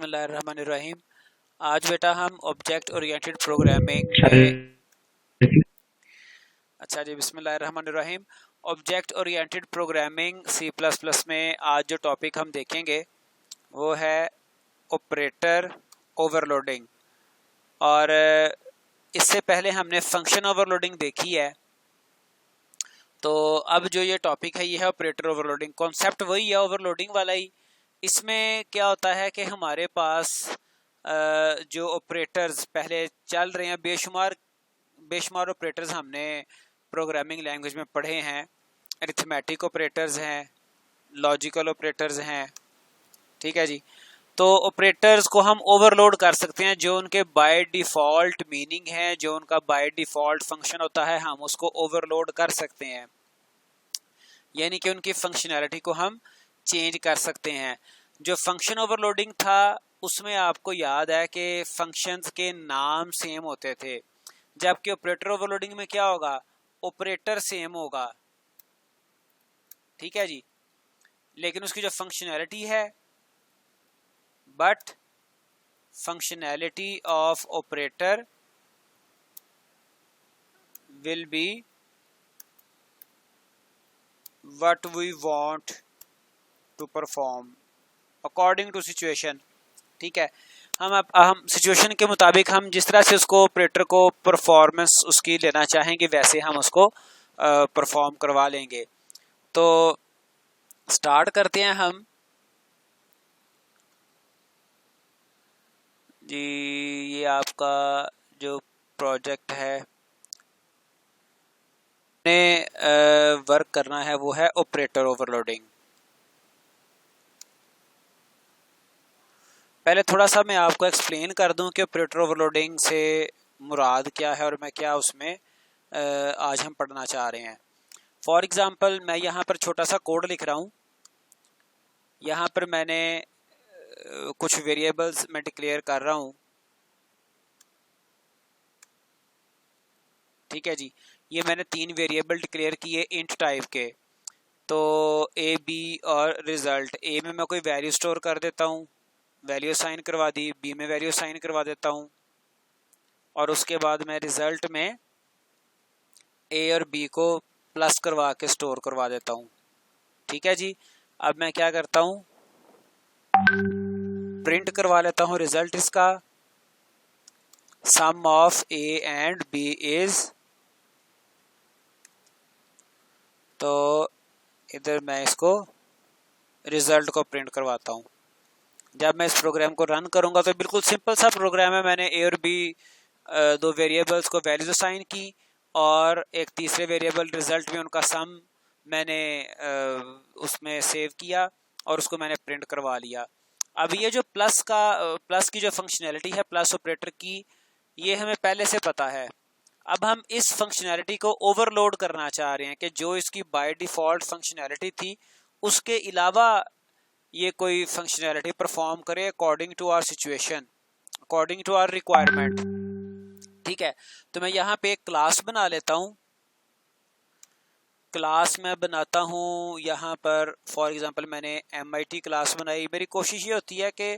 बिस्मिल्लाहिर्रहमानिर्रहीम। आज बेटा हम ऑब्जेक्ट ओरिएंटेड प्रोग्रामिंग में बिस्मिल्लाहिर्रहमानिर्रहीम। Object oriented programming C plus plus में आज जो टॉपिक हम देखेंगे वो है ऑपरेटर ओवरलोडिंग। और इससे पहले हमने फंक्शन ओवरलोडिंग देखी है, तो अब जो ये टॉपिक है ये है ऑपरेटर ओवरलोडिंग। कॉन्सेप्ट वही है, ओवरलोडिंग वाला ही। इसमें क्या होता है कि हमारे पास जो ऑपरेटर्स पहले चल रहे हैं, बेशुमार ऑपरेटर्स हमने प्रोग्रामिंग लैंग्वेज में पढ़े हैं। अरिथमेटिक ऑपरेटर्स हैं, लॉजिकल ऑपरेटर्स हैं, ठीक है जी। तो ऑपरेटर्स को हम ओवरलोड कर सकते हैं। जो उनके बाय डिफ़ॉल्ट मीनिंग है, जो उनका बाय डिफ़ॉल्ट फंक्शन होता है, हम उसको ओवरलोड कर सकते हैं, यानी कि उनकी फंक्शनैलिटी को हम चेंज कर सकते हैं। जो फंक्शन ओवरलोडिंग था उसमें आपको याद है कि फंक्शंस के नाम सेम होते थे, जबकि ऑपरेटर ओवरलोडिंग में क्या होगा, ऑपरेटर सेम होगा, ठीक है जी, लेकिन उसकी जो फंक्शनैलिटी है, but functionality of operator will be what we want to perform according to situation, ठीक है। हम सिचुएशन के मुताबिक हम जिस तरह से उसको ऑपरेटर को परफॉर्मेंस उसकी लेना चाहेंगे वैसे हम उसको परफॉर्म करवा लेंगे। तो स्टार्ट करते हैं हम जी। ये आपका जो प्रोजेक्ट है ने वर्क करना है वो है ऑपरेटर ओवरलोडिंग। पहले थोड़ा सा मैं आपको एक्सप्लेन कर दूं कि ऑपरेटर ओवरलोडिंग से मुराद क्या है और मैं क्या उसमें आज हम पढ़ना चाह रहे हैं। फॉर एग्ज़ाम्पल मैं यहाँ पर छोटा सा कोड लिख रहा हूँ। यहाँ पर मैंने कुछ वेरिएबल्स मैं डिक्लेयर कर रहा हूँ, ठीक है जी। ये मैंने 3 वेरिएबल डिक्लेयर किए इंट टाइप के। तो ए, बी और रिज़ल्ट। ए में मैं कोई वैल्यू स्टोर कर देता हूँ, वैल्यू साइन करवा दी, बी में वैल्यू साइन करवा देता हूँ, और उसके बाद मैं रिज़ल्ट में ए और बी को प्लस करवा के स्टोर करवा देता हूँ, ठीक है जी। अब मैं क्या करता हूँ, प्रिंट करवा लेता हूँ रिजल्ट इसका, sum of A and B is. तो इधर मैं इसको रिजल्ट को प्रिंट करवाता हूँ। जब मैं इस प्रोग्राम को रन करूँगा तो बिल्कुल सिंपल सा प्रोग्राम है। मैंने ए और बी दो वेरिएबल्स को वैल्यूज असाइन की, और एक तीसरे वेरिएबल रिजल्ट में उनका सम मैंने उसमें सेव किया और उसको मैंने प्रिंट करवा लिया। अब ये जो प्लस की जो फंक्शनैलिटी है प्लस ऑपरेटर की, ये हमें पहले से पता है। अब हम इस फंक्शनैलिटी को ओवरलोड करना चाह रहे हैं कि जो इसकी बाय डिफ़ॉल्ट फंक्शनैलिटी थी उसके अलावा ये कोई फंक्शनैलिटी परफॉर्म करे according to our situation, according to our requirement, ठीक है। तो मैं यहाँ पे एक क्लास बना लेता हूँ। क्लास मैं बनाता हूँ यहाँ पर, फॉर एग्जांपल मैंने MIT क्लास बनाई। मेरी कोशिश ये होती है कि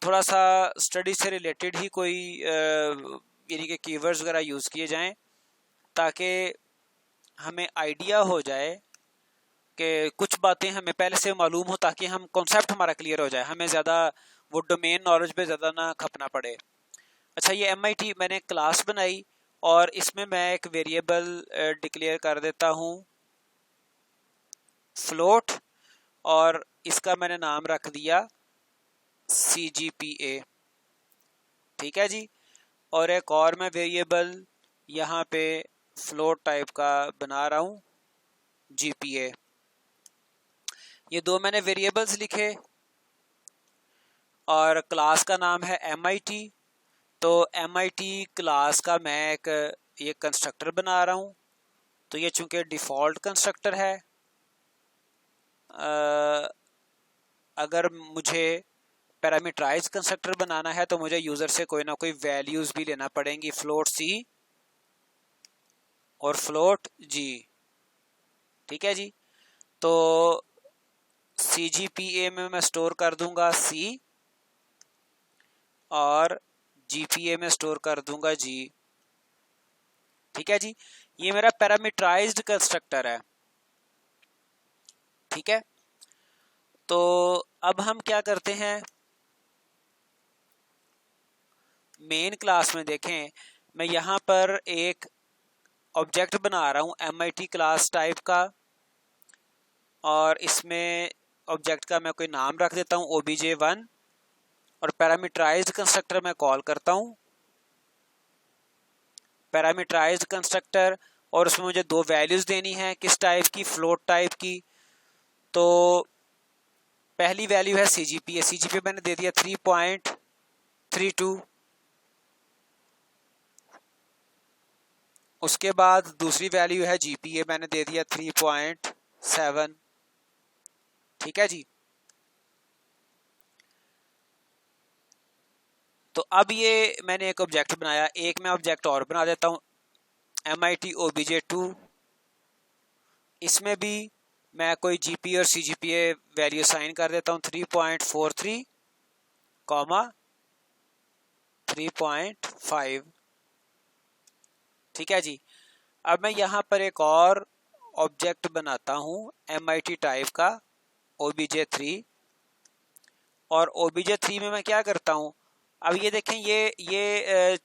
थोड़ा सा स्टडी से रिलेटेड ही कोई यानी कि कीवर्ड्स वगैरह यूज़ किए जाएं, ताकि हमें आइडिया हो जाए कि कुछ बातें हमें पहले से मालूम हो, ताकि हम कॉन्सेप्ट हमारा क्लियर हो जाए, हमें ज़्यादा वो डोमेन नॉलेज पे ज़्यादा ना खपना पड़े। अच्छा, ये MIT मैंने क्लास बनाई और इसमें मैं एक वेरिएबल डिक्लेयर कर देता हूँ फ्लोट, और इसका मैंने नाम रख दिया CGPA, ठीक है जी। और एक और मैं वेरिएबल यहाँ पे फ्लोट टाइप का बना रहा हूँ GPA। ये दो मैंने वेरिएबल्स लिखे और क्लास का नाम है MIT। तो MIT क्लास का मैं एक ये कंस्ट्रक्टर बना रहा हूँ। तो ये चूंकि डिफ़ॉल्ट कंस्ट्रक्टर है, अगर मुझे पैरामीटराइज कंस्ट्रक्टर बनाना है तो मुझे यूज़र से कोई ना कोई वैल्यूज़ भी लेना पड़ेंगी, फ्लोट C और फ्लोट G, ठीक है जी। तो CGPA में मैं स्टोर कर दूंगा C, और GPA में स्टोर कर दूंगा G। ठीक है जी, ये मेरा पैरामीटराइज्ड कंस्ट्रक्टर है। ठीक है, तो अब हम क्या करते हैं, मेन क्लास में देखें, मैं यहाँ पर एक ऑब्जेक्ट बना रहा हूँ MIT क्लास टाइप का, और इसमें ऑब्जेक्ट का मैं कोई नाम रख देता हूँ obj1, और पैरामीटराइज्ड कंस्ट्रक्टर मैं कॉल करता हूँ पैरामीटराइज्ड कंस्ट्रक्टर, और उसमें मुझे दो वैल्यूज देनी है, किस टाइप की, फ्लोट टाइप की। तो पहली वैल्यू है CGPA मैंने दे दिया 3.32। उसके बाद दूसरी वैल्यू है GPA, मैंने दे दिया 3.7। ठीक है जी, तो अब ये मैंने एक ऑब्जेक्ट बनाया, एक मैं ऑब्जेक्ट और बना देता हूँ MIT obj2। इसमें भी मैं कोई GPA और CGPA वैल्यू साइन कर देता हूँ 3.43, 3.5। ठीक है जी, अब मैं यहाँ पर एक और ऑब्जेक्ट बनाता हूँ MIT टाइप का obj3, और obj3 में मैं क्या करता हूँ, अब ये देखें, ये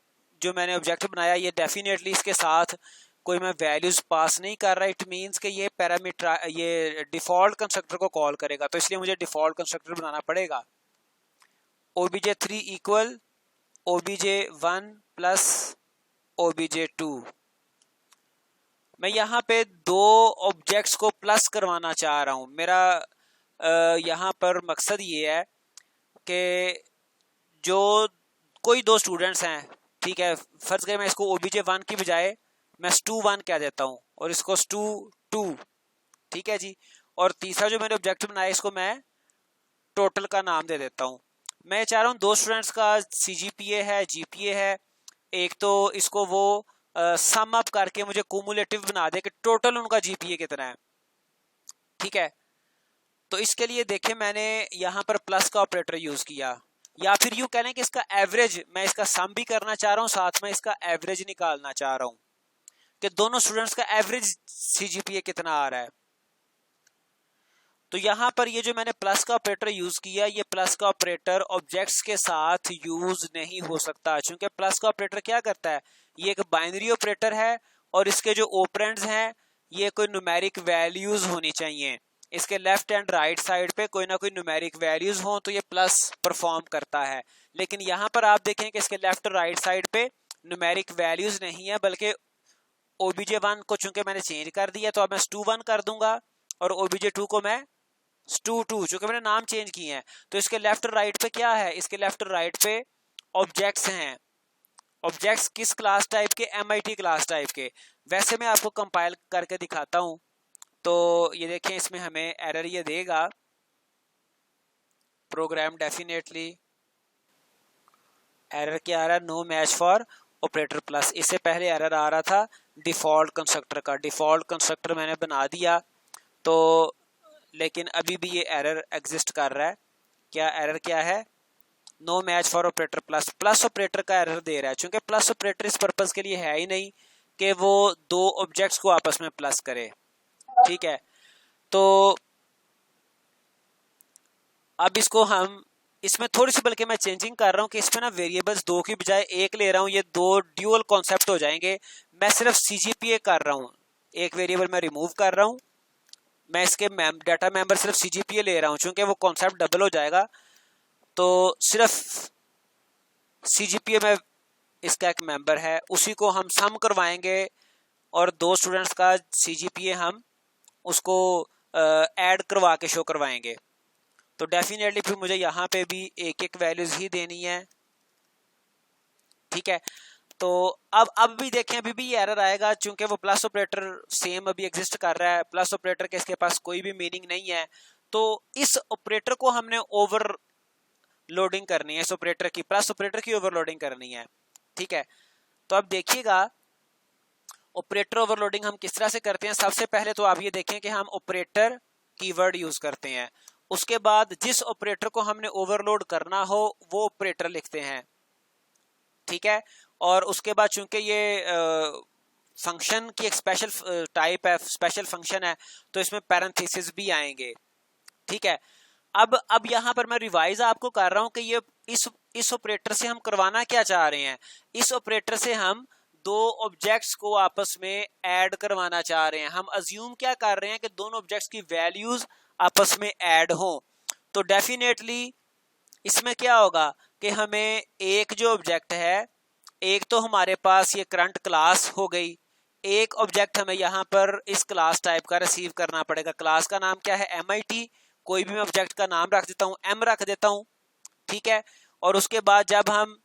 जो मैंने ऑब्जेक्ट बनाया, ये डेफिनेटली इसके साथ कोई मैं वैल्यूज पास नहीं कर रहा। इट मींस कि ये पैरामीटर, ये डिफॉल्ट कंस्ट्रक्टर को कॉल करेगा, तो इसलिए मुझे डिफॉल्ट कंस्ट्रक्टर बनाना पड़ेगा। obj3 equal obj1 plus obj2। मैं यहाँ पे दो ऑब्जेक्ट्स को प्लस करवाना चाह रहा हूँ। मेरा यहाँ पर मकसद ये है कि जो कोई दो स्टूडेंट्स हैं, ठीक है, फर्ज करें मैं इसको obj1 की बजाय मैं stu1 कह देता हूँ, और इसको stu2। ठीक है जी, और तीसरा जो मैंने ऑब्जेक्ट बनाया, इसको मैं टोटल का नाम दे देता हूँ। मैं चाह रहा हूँ दो स्टूडेंट्स का CGPA है, GPA है, एक तो इसको वो सम अप करके मुझे कुमुलेटिव बना दे कि टोटल उनका GPA कितना है। ठीक है, तो इसके लिए देखें, मैंने यहाँ पर प्लस का ऑपरेटर यूज किया, या फिर यूं कहने कि इसका एवरेज, मैं इसका सम भी करना चाह रहा हूँ, साथ में इसका एवरेज निकालना चाह रहा हूँ कि दोनों स्टूडेंट्स का एवरेज CGPA कितना आ रहा है। तो यहाँ पर ये जो मैंने प्लस का ऑपरेटर यूज किया, ये प्लस का ऑपरेटर ऑब्जेक्ट्स के साथ यूज नहीं हो सकता, क्योंकि प्लस का ऑपरेटर क्या करता है, ये एक बाइनरी ऑपरेटर है, और इसके जो ऑपरेंड्स हैं ये कोई न्यूमेरिक वैल्यूज होनी चाहिए। इसके लेफ्ट एंड राइट साइड पे कोई ना कोई न्यूमेरिक वैल्यूज हो तो ये प्लस परफॉर्म करता है। लेकिन यहाँ पर आप देखें कि इसके लेफ्ट और राइट साइड पे न्यूमेरिक वैल्यूज नहीं है, बल्कि obj1 को चूंकि मैंने चेंज कर दिया, तो अब मैं stu1 कर दूंगा, और obj2 को मैं stu2, चूंकि मैंने नाम चेंज किए हैं। तो इसके लेफ्ट और राइट पे क्या है, इसके लेफ्ट और राइट पे ऑब्जेक्ट्स हैं। ऑब्जेक्ट्स किस क्लास टाइप के, MIT क्लास टाइप के। वैसे मैं आपको कंपाइल करके दिखाता हूं, तो ये देखें, इसमें हमें एरर ये देगा, प्रोग्राम डेफिनेटली एरर क्या आ रहा है, no match for operator plus. इससे पहले एरर आ रहा था डिफॉल्ट कंस्ट्रक्टर का, डिफॉल्ट कंस्ट्रक्टर मैंने बना दिया, तो लेकिन अभी भी ये एरर एग्जिस्ट कर रहा है। क्या एरर क्या है, no match for operator plus, plus operator का एरर दे रहा है, क्योंकि प्लस ऑपरेटर इस पर्पस के लिए है ही नहीं कि वो दो ऑब्जेक्ट्स को आपस में प्लस करे। ठीक है, तो अब इसको हम, इसमें थोड़ी सी बल्कि मैं चेंजिंग कर रहा हूँ कि इसमें ना वेरिएबल्स दो की बजाय एक ले रहा हूँ, ये दो ड्यूअल कॉन्सेप्ट हो जाएंगे। मैं सिर्फ CGPA कर रहा हूँ, एक वेरिएबल मैं रिमूव कर रहा हूँ, मैं इसके डाटा मेंबर सिर्फ CGPA ले रहा हूँ, चूंकि वो कॉन्सेप्ट डबल हो जाएगा, तो सिर्फ CGPA में इसका एक मेंबर है, उसी को हम सम करवाएंगे, और दो स्टूडेंट्स का CGPA हम उसको ऐड करवा के शो करवाएंगे। तो डेफिनेटली फिर मुझे यहाँ पे भी एक एक वैल्यूज ही देनी है। ठीक है, तो अब भी देखें, अभी भी ये एरर आएगा, चूंकि वो प्लस ऑपरेटर सेम अभी एग्जिस्ट कर रहा है, प्लस ऑपरेटर के इसके पास कोई भी मीनिंग नहीं है, तो इस ऑपरेटर को हमने ओवर लोडिंग करनी है, इस ऑपरेटर की, प्लस ऑपरेटर की ओवरलोडिंग करनी है। ठीक है, तो अब देखिएगा ऑपरेटर ओवरलोडिंग हम किस तरह से करते हैं। सबसे पहले तो आप ये देखें कि हम ऑपरेटर कीवर्ड यूज करते हैं, उसके बाद जिस ऑपरेटर को हमने ओवरलोड करना हो वो ऑपरेटर लिखते हैं। ठीक है। और उसके बाद चूंकि ये फंक्शन की एक स्पेशल टाइप है, स्पेशल फंक्शन है, तो इसमें पैरेंथेसिस भी आएंगे। ठीक है। अब यहां पर मैं रिवाइज आपको कर रहा हूं कि ये इस ऑपरेटर से हम करवाना क्या चाह रहे हैं। इस ऑपरेटर से हम दो ऑब्जेक्ट्स को आपस में ऐड करवाना चाह रहे हैं। हम अज्यूम क्या कर रहे हैं कि दोनों ऑब्जेक्ट्स की वैल्यूज आपस में ऐड हो। तो डेफिनेटली इसमें क्या होगा कि हमें एक जो ऑब्जेक्ट है, एक तो हमारे पास ये करंट क्लास हो गई, एक ऑब्जेक्ट हमें यहाँ पर इस क्लास टाइप का रिसीव करना पड़ेगा। क्लास का नाम क्या है, MIT। कोई भी मैं ऑब्जेक्ट का नाम रख देता हूँ, M रख देता हूँ। ठीक है। और उसके बाद जब हम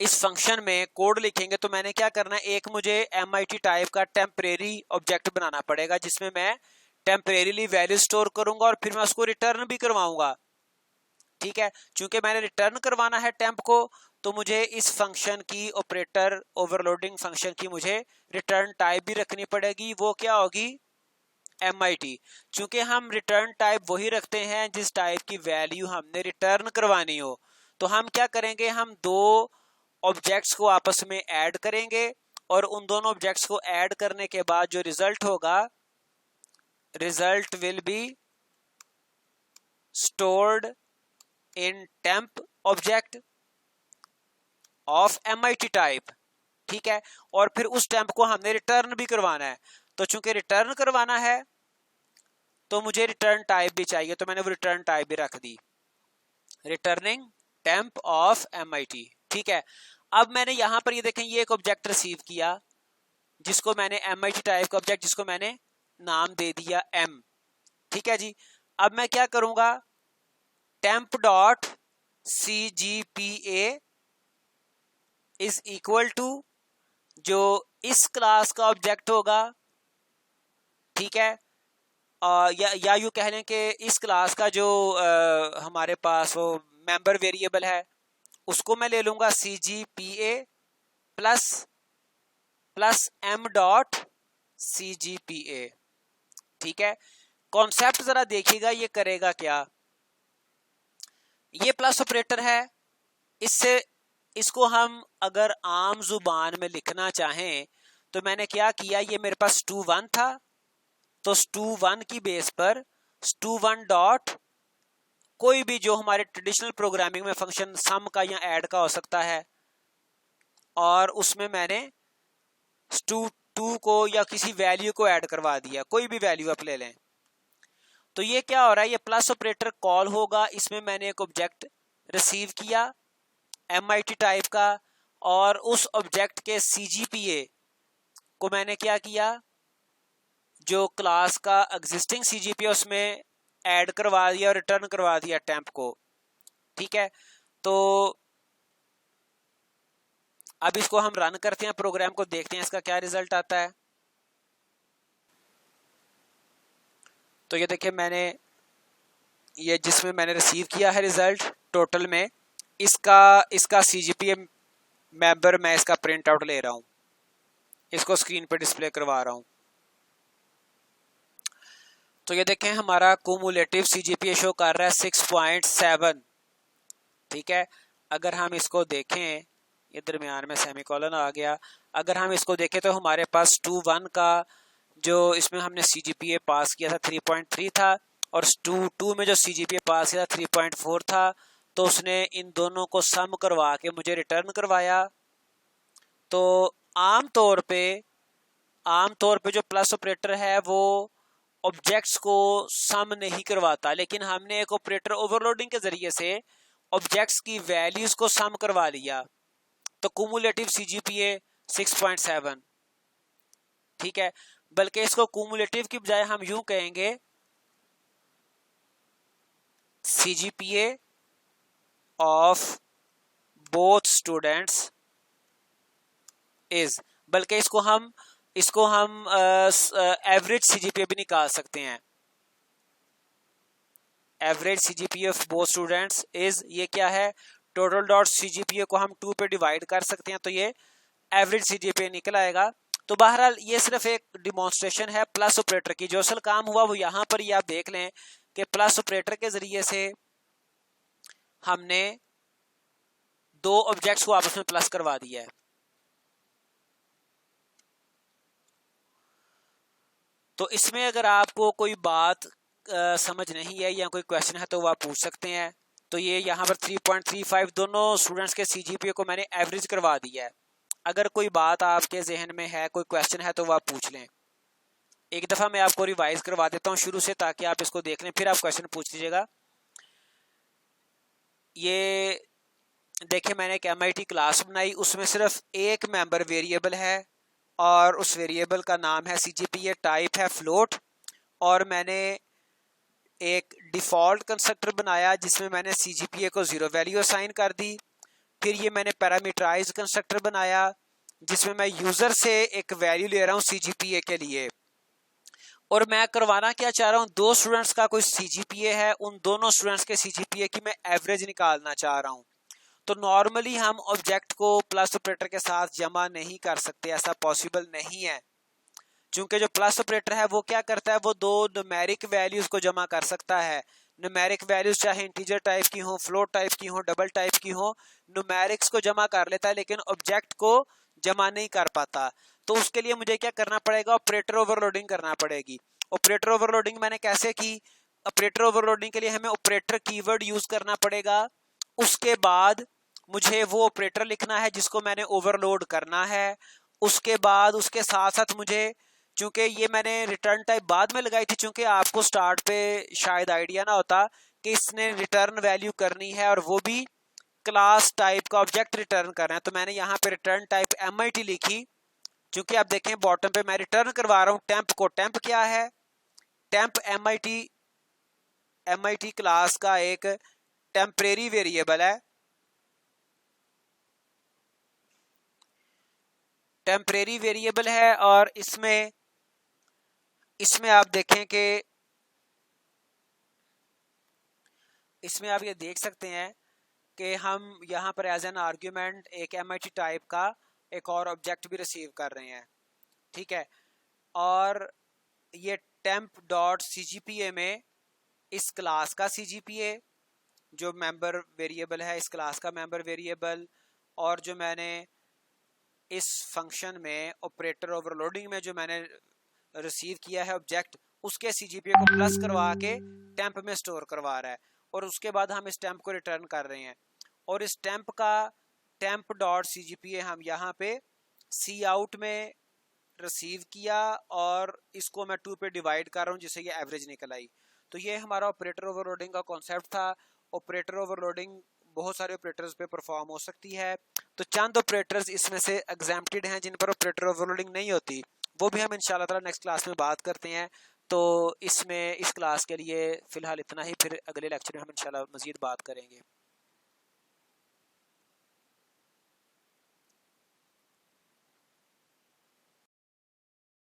इस फंक्शन में कोड लिखेंगे तो मैंने क्या करना है, एक मुझे MIT टाइप का टेम्परेरी ऑब्जेक्ट बनाना पड़ेगा जिसमें मैं टेम्परेरीली वैल्यू स्टोर करूंगा और फिर मैं उसको रिटर्न भी करवाऊंगा। ठीक है। चूंकि मैंने रिटर्न करवाना है टेम्प को, तो मुझे इस फंक्शन की, ऑपरेटर ओवरलोडिंग फंक्शन की, मुझे रिटर्न टाइप भी रखनी पड़ेगी। वो क्या होगी, MIT। चूंकि हम रिटर्न टाइप वही रखते हैं जिस टाइप की वैल्यू हमने रिटर्न करवानी हो। तो हम क्या करेंगे, हम दो ऑब्जेक्ट्स को आपस में ऐड करेंगे और उन दोनों ऑब्जेक्ट्स को ऐड करने के बाद जो रिजल्ट होगा, result will be stored in temp object of MIT type. ठीक है। और फिर उस टेम्प को हमने रिटर्न भी करवाना है। तो चूंकि रिटर्न करवाना है तो मुझे रिटर्न टाइप भी चाहिए, तो मैंने वो रिटर्न टाइप भी रख दी, रिटर्निंग टेम्प ऑफ MIT। ठीक है। अब मैंने यहां पर ये देखें, ये एक ऑब्जेक्ट रिसीव किया जिसको मैंने MIT टाइप का ऑब्जेक्ट, जिसको मैंने नाम दे दिया M। ठीक है जी। अब मैं क्या करूंगा, temp dot CGPA is equal to जो इस क्लास का ऑब्जेक्ट होगा। ठीक है। या यूं कह लें कि इस क्लास का जो हमारे पास वो मेंबर वेरिएबल है, उसको मैं ले लूंगा CGPA plus plus M dot CGPA। ठीक है। कॉन्सेप्ट जरा देखिएगा ये करेगा क्या। ये प्लस ऑपरेटर है, इससे इसको हम अगर आम जुबान में लिखना चाहें तो मैंने क्या किया, ये मेरे पास stu1 था, तो stu1 की बेस पर stu1 डॉट कोई भी जो हमारे ट्रेडिशनल प्रोग्रामिंग में फंक्शन सम का या ऐड का हो सकता है, और उसमें मैंने stu2 को या किसी वैल्यू को ऐड करवा दिया, कोई भी वैल्यू आप ले लें। तो ये क्या हो रहा है, ये प्लस ऑपरेटर कॉल होगा, इसमें मैंने एक ऑब्जेक्ट रिसीव किया MIT टाइप का, और उस ऑब्जेक्ट के CGPA को मैंने क्या किया, जो क्लास का एग्जिस्टिंग CGPA उसमें ऐड करवा दिया और रिटर्न करवा दिया टेम्प को। ठीक है। तो अब इसको हम रन करते हैं, प्रोग्राम को देखते हैं इसका क्या रिजल्ट आता है। तो ये देखिए, मैंने ये जिसमें मैंने रिसीव किया है रिजल्ट टोटल में, इसका CGPA मेंबर मैं इसका प्रिंट आउट ले रहा हूं, इसको स्क्रीन पे डिस्प्ले करवा रहा हूं। तो ये देखें, हमारा कुमुलेटिव CGPA शो कर रहा है 6.7। ठीक है। अगर हम इसको देखें, ये दरमियान में सेमीकोलन आ गया, अगर हम इसको देखें तो हमारे पास stu1 का जो इसमें हमने CGPA पास किया था 3.3 था, और stu2 में जो CGPA पास किया था 3.4 था। तो उसने इन दोनों को सम करवा के मुझे रिटर्न करवाया। तो आमतौर पे जो प्लस ऑपरेटर है वो ऑब्जेक्ट्स को सम नहीं करवाता, लेकिन हमने एक ऑपरेटर ओवरलोडिंग के जरिए से ऑब्जेक्ट्स की वैल्यूज को सम करवा लिया। तो कुमुलेटिव CGPA 6.7। ठीक है। बल्कि इसको कुमुलेटिव की बजाय हम यूं कहेंगे, CGPA of both students is, बल्कि इसको हम एवरेज CGPA भी निकाल सकते हैं। Average CGPA of both students is, ये क्या है, टोटल डॉट CGPA को हम 2 पे डिवाइड कर सकते हैं, तो ये एवरेज CGPA निकल आएगा। तो बहरहाल ये सिर्फ एक डिमॉन्स्ट्रेशन है प्लस ऑपरेटर की। जो असल काम हुआ वो यहाँ पर ही आप देख लें कि प्लस ऑपरेटर के जरिए से हमने दो ऑब्जेक्ट्स को आपस में प्लस करवा दिया है। तो इसमें अगर आपको कोई बात समझ नहीं है या कोई क्वेश्चन है तो वो आप पूछ सकते हैं। तो ये यहाँ पर 3.35 दोनों स्टूडेंट्स के सीजीपीए को मैंने एवरेज करवा दिया है। अगर कोई बात आपके जहन में है, कोई क्वेश्चन है, तो वो आप पूछ लें। एक दफ़ा मैं आपको रिवाइज करवा देता हूँ शुरू से, ताकि आप इसको देख लें, फिर आप क्वेश्चन पूछ लीजिएगा। ये देखिए, मैंने एक MIT क्लास बनाई, उसमें सिर्फ एक मेंबर वेरिएबल है और उस वेरिएबल का नाम है CGPA, टाइप है फ्लोट, और मैंने एक डिफ़ॉल्ट कंस्ट्रक्टर बनाया जिसमें मैंने CGPA को 0 वैल्यू असाइन कर दी। फिर ये मैंने पैरामीटराइज कंस्ट्रक्टर बनाया जिसमें मैं यूज़र से एक वैल्यू ले रहा हूँ CGPA के लिए, और मैं करवाना क्या चाह रहा हूँ, दो स्टूडेंट्स का कोई CGPA है, उन दोनों स्टूडेंट्स के CGPA की मैं एवरेज निकालना चाह रहा हूँ। तो नॉर्मली हम ऑब्जेक्ट को प्लस ऑपरेटर के साथ जमा नहीं कर सकते, ऐसा पॉसिबल नहीं है, क्योंकि जो प्लस ऑपरेटर है वो क्या करता है, वो दो न्यूमेरिक वैल्यूज को जमा कर सकता है। न्यूमेरिक वैल्यूज चाहे इंटीजर टाइप की हो, फ्लोट टाइप की हो, डबल टाइप की हो, न्यूमेरिक्स को जमा कर लेता है लेकिन ऑब्जेक्ट को जमा नहीं कर पाता। तो उसके लिए मुझे क्या करना पड़ेगा, ऑपरेटर ओवरलोडिंग करना पड़ेगी। ऑपरेटर ओवरलोडिंग मैंने कैसे की, ऑपरेटर ओवरलोडिंग के लिए हमें ऑपरेटर कीवर्ड यूज करना पड़ेगा। उसके बाद मुझे वो ऑपरेटर लिखना है जिसको मैंने ओवरलोड करना है। उसके बाद उसके साथ साथ मुझे, चूंकि ये मैंने रिटर्न टाइप बाद में लगाई थी, चूंकि आपको स्टार्ट पे शायद आइडिया ना होता कि इसने रिटर्न वैल्यू करनी है और वो भी क्लास टाइप का ऑब्जेक्ट रिटर्न करना है, तो मैंने यहाँ पे रिटर्न टाइप MIT लिखी। क्योंकि आप देखें बॉटम पे मैं रिटर्न करवा रहा हूँ टेम्प को। टेम्प क्या है, टेम्प MIT क्लास का एक टेम्परेरी वेरिएबल है। टेम्परेरी वेरिएबल है और इसमें आप देखें कि इसमें आप ये देख सकते हैं कि हम यहाँ पर एज एन आर्ग्यूमेंट एक MIT टाइप का एक और ऑब्जेक्ट भी रिसीव कर रहे हैं, ठीक है। और ये temp डॉट CGPA में इस क्लास का CGPA जो मेंबर वेरिएबल है, इस क्लास का मेंबर वेरिएबल, और जो मैंने इस फंक्शन में ऑपरेटर ओवरलोडिंग में जो मैंने रिसीव किया है ऑब्जेक्ट, उसके CGPA को प्लस करवा के टेम्प में स्टोर करवा रहा है, और उसके बाद हम इस टेम्प को रिटर्न कर रहे हैं। और इस टेम्प का टेम्प डॉट CGPA हम यहाँ पे सी आउट में रिसीव किया और इसको मैं 2 पे डिवाइड कर रहा हूँ जिससे ये एवरेज निकल आई। तो ये हमारा ऑपरेटर ओवरलोडिंग का कॉन्सेप्ट था। ऑपरेटर ओवरलोडिंग बहुत सारे ऑपरेटर्स पे परफॉर्म हो सकती है, तो चंद ऑपरेटर्स इसमें से एग्जेम्प्टेड हैं जिन पर ऑपरेटर ओवरलोडिंग नहीं होती, वो भी हम इंशाल्लाह ताला नेक्स्ट क्लास में बात करते हैं। तो इसमें इस क्लास के लिए फ़िलहाल इतना ही, फिर अगले लेक्चर में हम इंशाल्लाह मज़ीद बात करेंगे।